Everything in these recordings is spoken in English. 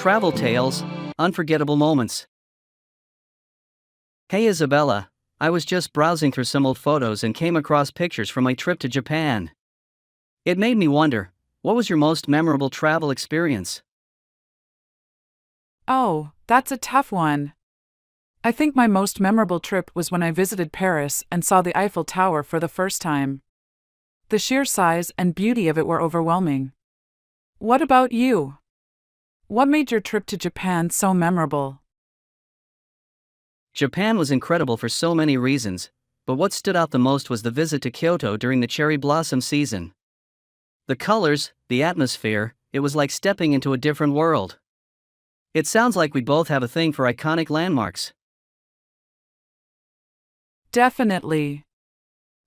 Travel Tales, Unforgettable Moments. Hey Isabella, I was just browsing through some old photos and came across pictures from my trip to Japan. It made me wonder, what was your most memorable travel experience? Oh, that's a tough one. I think my most memorable trip was when I visited Paris and saw the Eiffel Tower for the first time. The sheer size and beauty of it were overwhelming. What about you? What made your trip to Japan so memorable? Japan was incredible for so many reasons, but what stood out the most was the visit to Kyoto during the cherry blossom season. The colors, the atmosphere, it was like stepping into a different world. It sounds like we both have a thing for iconic landmarks. Definitely.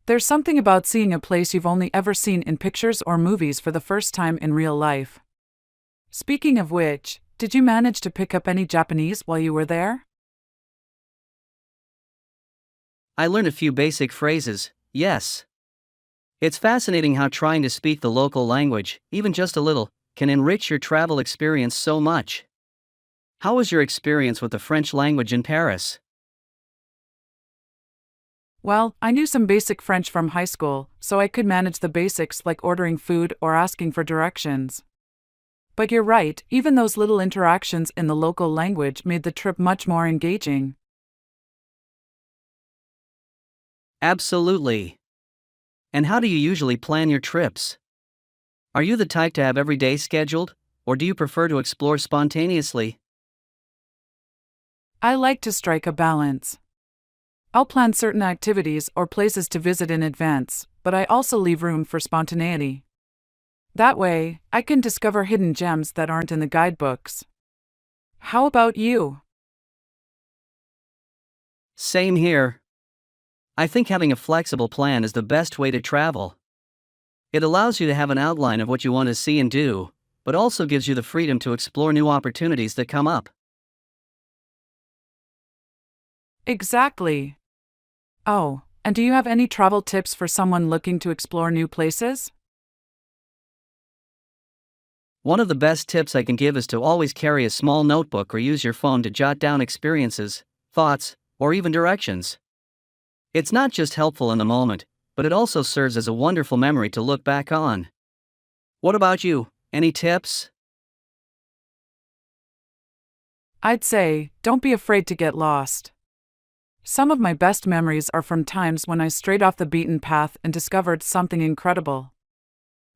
There's something about seeing a place you've only ever seen in pictures or movies for the first time in real life. Speaking of which, did you manage to pick up any Japanese while you were there? I learned a few basic phrases, yes. It's fascinating how trying to speak the local language, even just a little, can enrich your travel experience so much. How was your experience with the French language in Paris? Well, I knew some basic French from high school, so I could manage the basics like ordering food or asking for directions. But you're right, even those little interactions in the local language made the trip much more engaging. Absolutely. And how do you usually plan your trips? Are you the type to have every day scheduled, or do you prefer to explore spontaneously? I like to strike a balance. I'll plan certain activities or places to visit in advance, but I also leave room for spontaneity. That way, I can discover hidden gems that aren't in the guidebooks. How about you? Same here. I think having a flexible plan is the best way to travel. It allows you to have an outline of what you want to see and do, but also gives you the freedom to explore new opportunities that come up. Exactly. Oh, and do you have any travel tips for someone looking to explore new places? One of the best tips I can give is to always carry a small notebook or use your phone to jot down experiences, thoughts, or even directions. It's not just helpful in the moment, but it also serves as a wonderful memory to look back on. What about you? Any tips? I'd say, don't be afraid to get lost. Some of my best memories are from times when I strayed off the beaten path and discovered something incredible.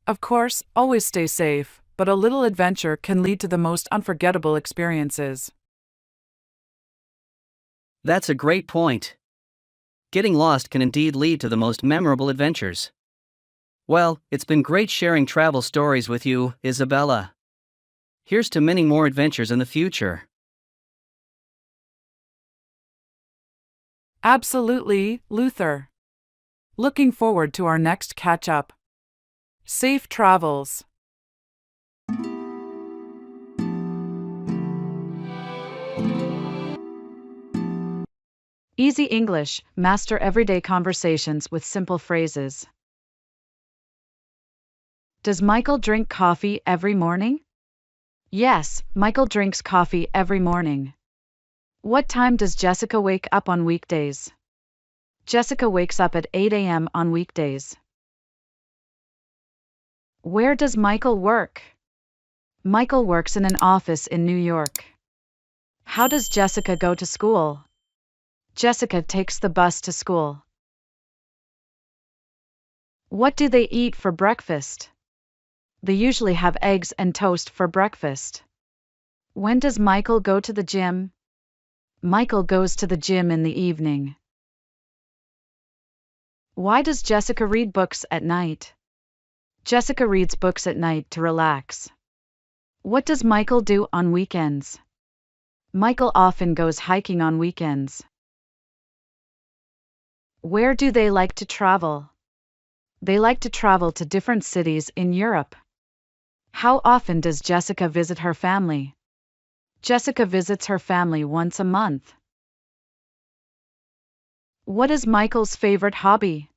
Of course, always stay safe, but a little adventure can lead to the most unforgettable experiences. That's a great point. Getting lost can indeed lead to the most memorable adventures. Well, it's been great sharing travel stories with you, Isabella. Here's to many more adventures in the future. Absolutely, Luther. Looking forward to our next catch-up. Safe travels. Easy English, master everyday conversations with simple phrases. Does Michael drink coffee every morning? Yes, Michael drinks coffee every morning. What time does Jessica wake up on weekdays? Jessica wakes up at 8 a.m. on weekdays. Where does Michael work? Michael works in an office in New York. How does Jessica go to school? Jessica takes the bus to school. What do they eat for breakfast? They usually have eggs and toast for breakfast. When does Michael go to the gym? Michael goes to the gym in the evening. Why does Jessica read books at night? Jessica reads books at night to relax. What does Michael do on weekends? Michael often goes hiking on weekends. Where do they like to travel? They like to travel to different cities in Europe. How often does Jessica visit her family? Jessica visits her family once a month. What is Michael's favorite hobby?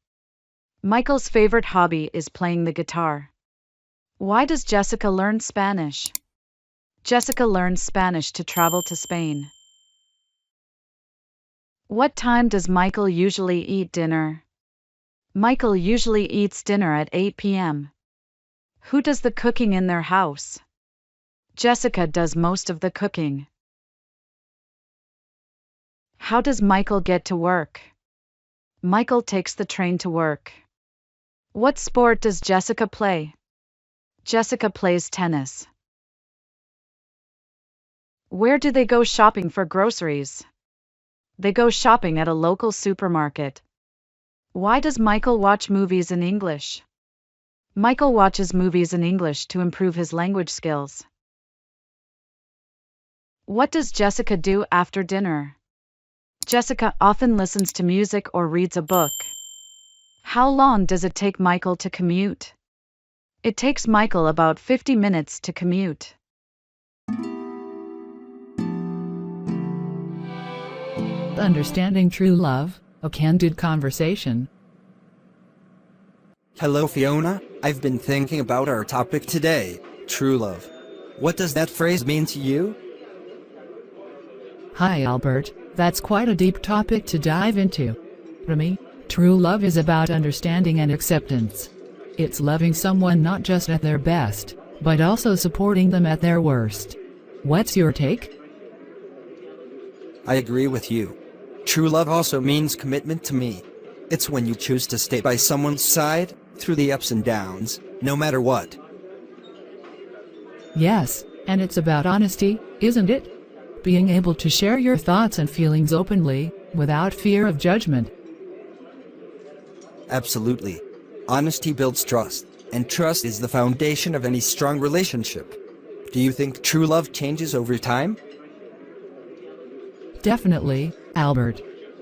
Michael's favorite hobby is playing the guitar. Why does Jessica learn Spanish? Jessica learns Spanish to travel to Spain. What time does Michael usually eat dinner? Michael usually eats dinner at 8 p.m. Who does the cooking in their house? Jessica does most of the cooking. How does Michael get to work? Michael takes the train to work. What sport does Jessica play? Jessica plays tennis. Where do they go shopping for groceries? They go shopping at a local supermarket. Why does Michael watch movies in English? Michael watches movies in English to improve his language skills. What does Jessica do after dinner? Jessica often listens to music or reads a book. How long does it take Michael to commute? It takes Michael about 50 minutes to commute. Understanding true love, a candid conversation. Hello Fiona, I've been thinking about our topic today, true love. What does that phrase mean to you? Hi Albert, that's quite a deep topic to dive into. For me, true love is about understanding and acceptance. It's loving someone not just at their best, but also supporting them at their worst. What's your take? I agree with you. True love also means commitment to me. It's when you choose to stay by someone's side, through the ups and downs, no matter what. Yes, and it's about honesty, isn't it? Being able to share your thoughts and feelings openly, without fear of judgment. Absolutely. Honesty builds trust, and trust is the foundation of any strong relationship. Do you think true love changes over time? Definitely, Albert.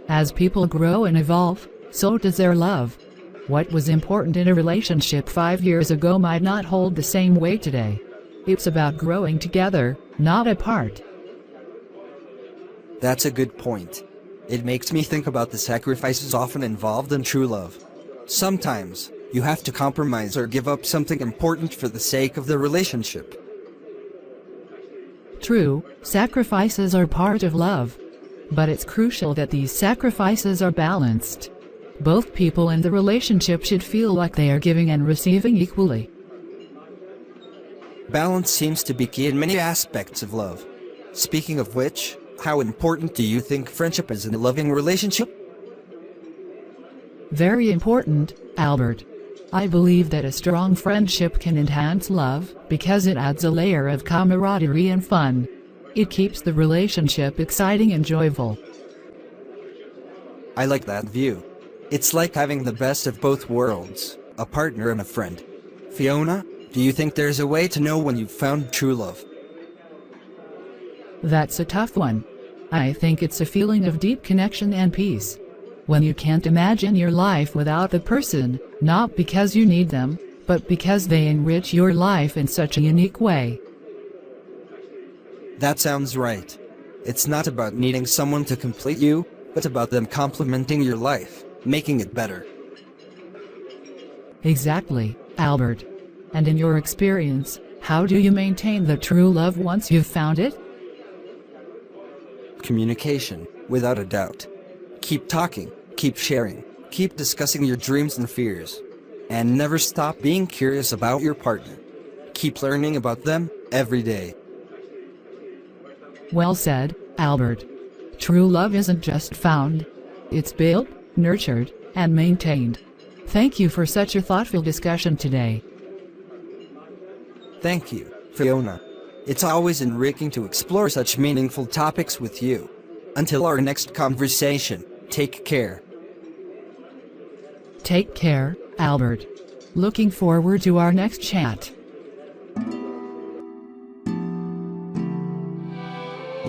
As people grow and evolve, so does their love. What was important in a relationship 5 years ago might not hold the same weight today. It's about growing together, not apart. That's a good point. It makes me think about the sacrifices often involved in true love. Sometimes, you have to compromise or give up something important for the sake of the relationship. True, sacrifices are part of love. But it's crucial that these sacrifices are balanced. Both people in the relationship should feel like they are giving and receiving equally. Balance seems to be key in many aspects of love. Speaking of which, how important do you think friendship is in a loving relationship? Very important, Albert. I believe that a strong friendship can enhance love because it adds a layer of camaraderie and fun. It keeps the relationship exciting and joyful. I like that view. It's like having the best of both worlds, a partner and a friend. Fiona, do you think there's a way to know when you've found true love? That's a tough one. I think it's a feeling of deep connection and peace. When you can't imagine your life without the person, not because you need them, but because they enrich your life in such a unique way. That sounds right. It's not about needing someone to complete you, but about them complementing your life, making it better. Exactly, Albert. And in your experience, how do you maintain the true love once you've found it? Communication, without a doubt. Keep talking, keep sharing, keep discussing your dreams and fears. And never stop being curious about your partner. Keep learning about them every day. Well said, Albert. True love isn't just found. It's built, nurtured, and maintained. Thank you for such a thoughtful discussion today. Thank you, Fiona. It's always enriching to explore such meaningful topics with you. Until our next conversation, take care. Take care, Albert. Looking forward to our next chat.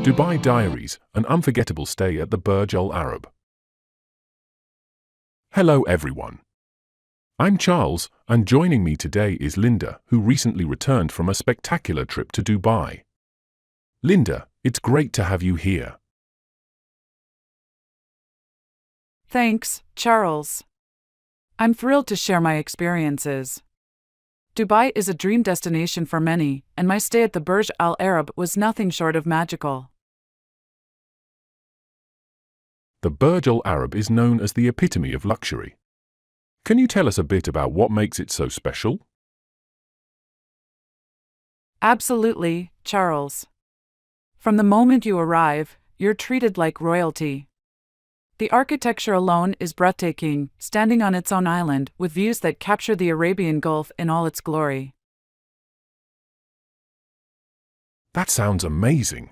Dubai Diaries, an unforgettable stay at the Burj Al Arab. Hello everyone. I'm Charles, and joining me today is Linda, who recently returned from a spectacular trip to Dubai. Linda, it's great to have you here. Thanks, Charles. I'm thrilled to share my experiences. Dubai is a dream destination for many, and my stay at the Burj Al Arab was nothing short of magical. The Burj Al Arab is known as the epitome of luxury. Can you tell us a bit about what makes it so special? Absolutely, Charles. From the moment you arrive, you're treated like royalty. The architecture alone is breathtaking, standing on its own island with views that capture the Arabian Gulf in all its glory. That sounds amazing.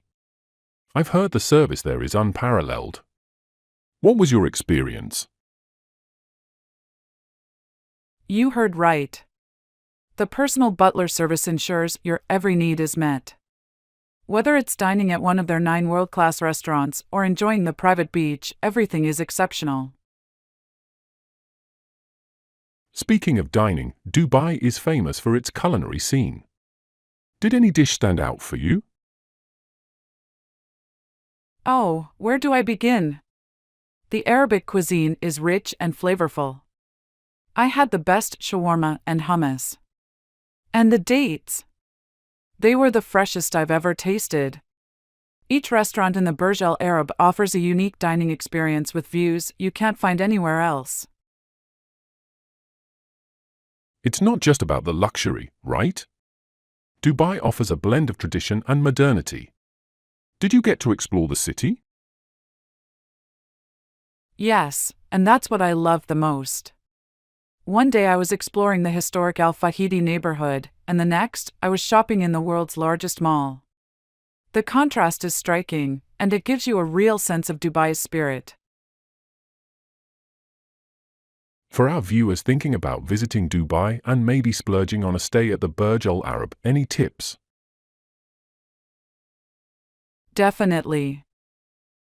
I've heard the service there is unparalleled. What was your experience? You heard right. The personal butler service ensures your every need is met. Whether it's dining at one of their 9 world-class restaurants or enjoying the private beach, everything is exceptional. Speaking of dining, Dubai is famous for its culinary scene. Did any dish stand out for you? Oh, where do I begin? The Arabic cuisine is rich and flavorful. I had the best shawarma and hummus. And the dates! They were the freshest I've ever tasted. Each restaurant in the Burj Al Arab offers a unique dining experience with views you can't find anywhere else. It's not just about the luxury, right? Dubai offers a blend of tradition and modernity. Did you get to explore the city? Yes, and that's what I love the most. One day I was exploring the historic Al Fahidi neighborhood, and the next, I was shopping in the world's largest mall. The contrast is striking, and it gives you a real sense of Dubai's spirit. For our viewers thinking about visiting Dubai and maybe splurging on a stay at the Burj Al Arab, any tips? Definitely.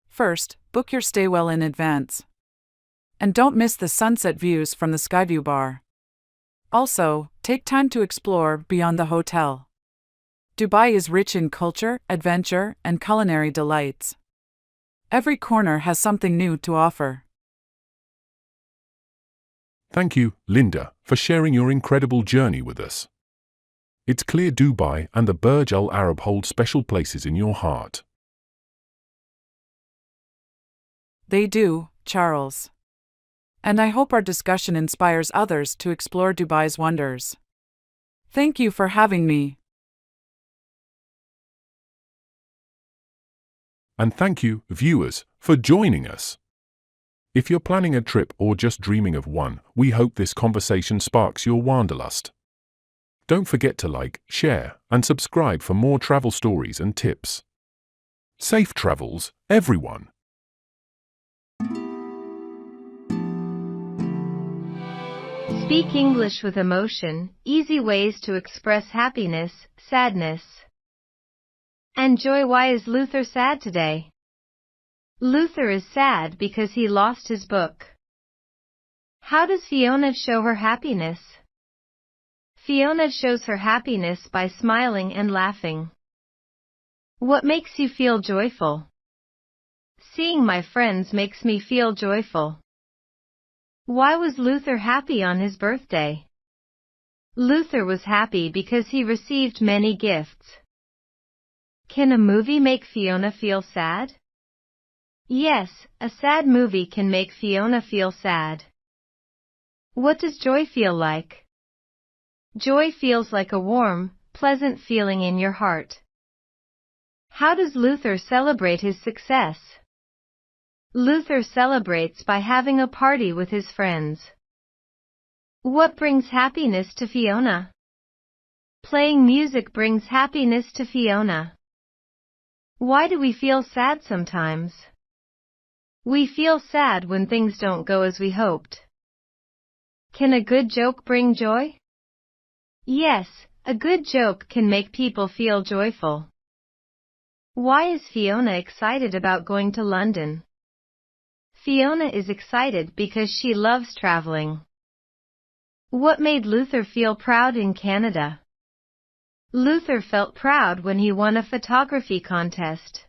First, book your stay well in advance. And don't miss the sunset views from the Skyview Bar. Also, take time to explore beyond the hotel. Dubai is rich in culture, adventure, and culinary delights. Every corner has something new to offer. Thank you, Linda, for sharing your incredible journey with us. It's clear Dubai and the Burj Al Arab hold special places in your heart. They do, Charles. And I hope our discussion inspires others to explore Dubai's wonders. Thank you for having me. And thank you, viewers, for joining us. If you're planning a trip or just dreaming of one, we hope this conversation sparks your wanderlust. Don't forget to like, share, and subscribe for more travel stories and tips. Safe travels, everyone! Speak English with emotion, easy ways to express happiness, sadness, and joy. Why is Luther sad today? Luther is sad because he lost his book. How does Fiona show her happiness? Fiona shows her happiness by smiling and laughing. What makes you feel joyful? Seeing my friends makes me feel joyful. Why was Luther happy on his birthday? Luther was happy because he received many gifts. Can a movie make Fiona feel sad? Yes, a sad movie can make Fiona feel sad. What does joy feel like? Joy feels like a warm, pleasant feeling in your heart. How does Luther celebrate his success? Luther celebrates by having a party with his friends. What brings happiness to Fiona? Playing music brings happiness to Fiona. Why do we feel sad sometimes? We feel sad when things don't go as we hoped. Can a good joke bring joy? Yes, a good joke can make people feel joyful. Why is Fiona excited about going to London? Fiona is excited because she loves traveling. What made Luther feel proud in Canada? Luther felt proud when he won a photography contest.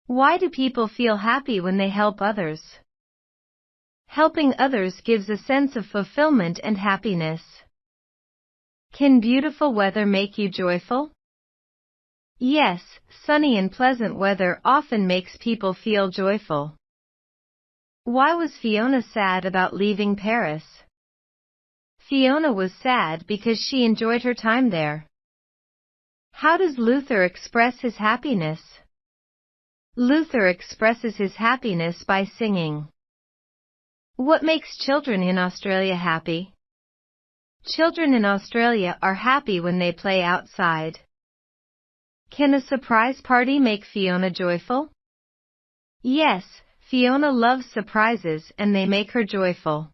Why do people feel happy when they help others? Helping others gives a sense of fulfillment and happiness. Can beautiful weather make you joyful? Yes, sunny and pleasant weather often makes people feel joyful. Why was Fiona sad about leaving Paris? Fiona was sad because she enjoyed her time there. How does Luther express his happiness? Luther expresses his happiness by singing. What makes children in Australia happy? Children in Australia are happy when they play outside. Can a surprise party make Fiona joyful? Yes, Fiona loves surprises and they make her joyful.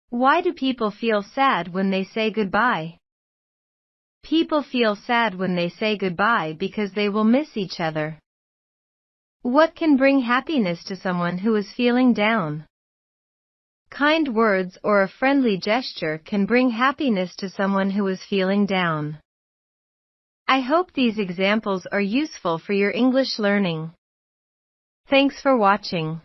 Why do people feel sad when they say goodbye? People feel sad when they say goodbye because they will miss each other. What can bring happiness to someone who is feeling down? Kind words or a friendly gesture can bring happiness to someone who is feeling down. I hope these examples are useful for your English learning. Thanks for watching.